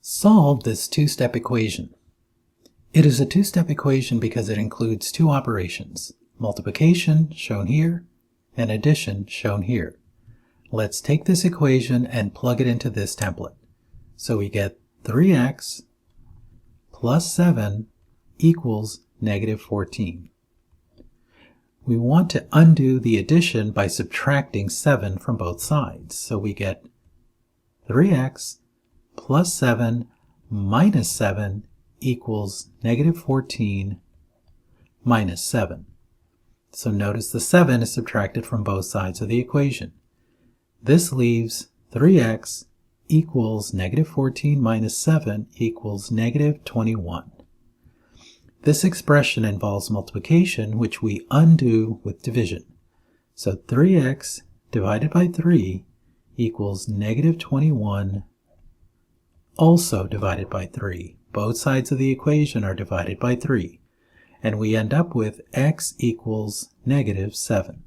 Solve this two-step equation. It is a two-step equation because it includes two operations, multiplication, shown here, and addition, shown here. Let's take this equation and plug it into this template. So we get 3x plus 7 equals negative 14. We want to undo the addition by subtracting 7 from both sides. So we get 3x plus 7 minus 7 equals negative 14 minus 7. So notice the 7 is subtracted from both sides of the equation. This leaves 3x equals negative 14 minus 7 equals negative 21. This expression involves multiplication, which we undo with division. So 3x divided by 3 equals negative 21, also divided by 3. Both sides of the equation are divided by 3. And we end up with x equals negative 7.